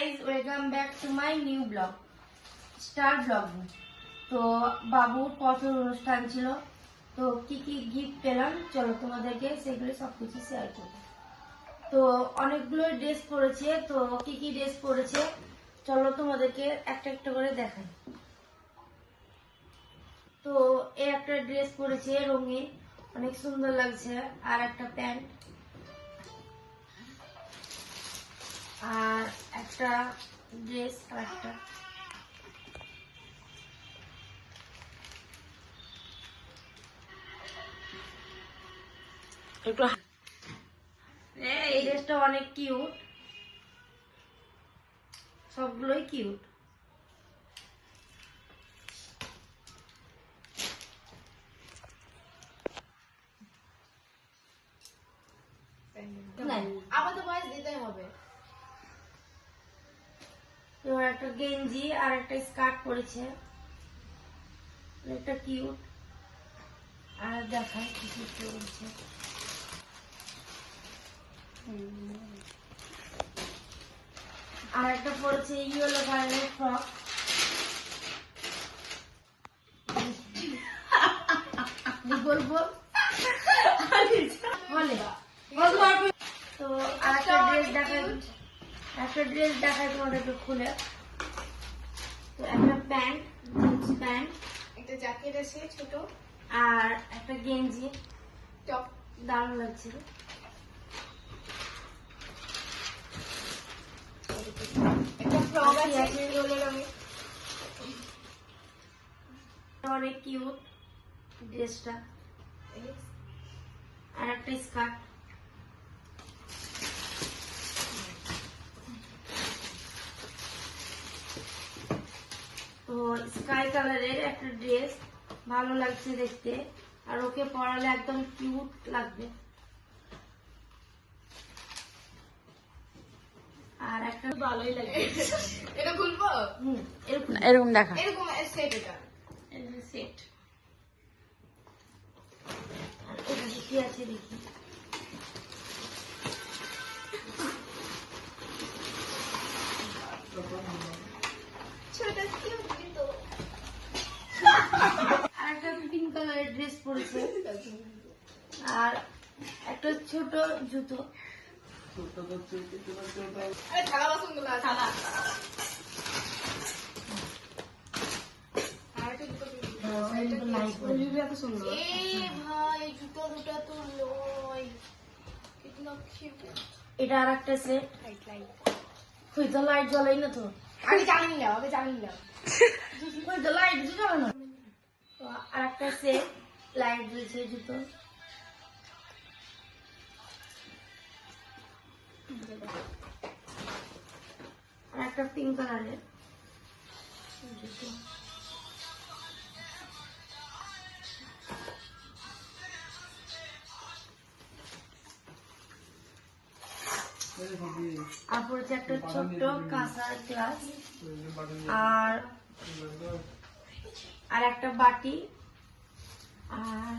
Guys, welcome back to my new blog, star blog. তো বাবুর পথের অনুষ্ঠান ছিল, তো কি কি গিফট পেলাম চলো তোমাদেরকে সেগুলো সবকিছু শেয়ার করবো। তো অনেকগুলো ড্রেস পরেছে, তো কি কি ড্রেস পরেছে চলো তোমাদেরকে একটা একটা করে দেখাই। তো এই একটা ড্রেস পরেছে রঙিন, অনেক সুন্দর লাগছে, আর একটা প্যান্ট, আর একটা ড্রেস, আর একটা একটু এই ড্রেসটা অনেক কিউট, সবগুলোই কিউট। আবার তো বয়স দিতে হবে। এবার একটা গেঞ্জি আর একটা স্কার্ট পরেছে, একটা কিউট। আর দেখায় কি কি পরেছে। আর একটা পরেছে ইয়েলো কালারের ফ্রক। বলবো বলে তো আর একটা ড্রেস দেখায় তোমাদেরকে খুলে। তো একটা প্যান্ট, জিন্স প্যান্ট, একটা জ্যাকেট আছে ছোট, আর একটা গেঞ্জি, টপ, দারুণ লাগছে। একটা ফ্রক আছে ইয়েলো রঙের। অনেক কিউট ড্রেসটা, আর একটা স্কার্ট। তো স্কাই কালারের একটা ড্রেস, ভালো লাগছে দেখতে, আর ওকে পরালে একদম কিউট লাগবে। আর একটা ভালোই লাগে। এটা খুলবো? এরকম দেখা, এরকম সেট, এটা সেট। কি আছে দেখি। ছোট কিউট কিন্তু। আর একটা পিঙ্ক কালারের ড্রেস পরেছে, আর একটা ছোট জুতো। আরে থালা বাসন গুলো আছে। থালা। আর একটা জুতো এত সুন্দর। এ ভাই, জুতো দুটো তো লয়। কিতনা কিউট। এটা আর একটা সেট। লাইট। ওই তো লাইট জ্বলাই না তো, আগে জ্বালিয়ে নাও, আগে জ্বালিয়ে নাও। ওই তো লাইট জ্বলে না। তো আর একটা সেট, লাইট জ্বলছে জুতো। আর একটা পিঙ্ক কালারের জুতো। আর পড়েছে একটা ছোট্ট কাঁসার গ্লাস, আর আর একটা বাটি, আর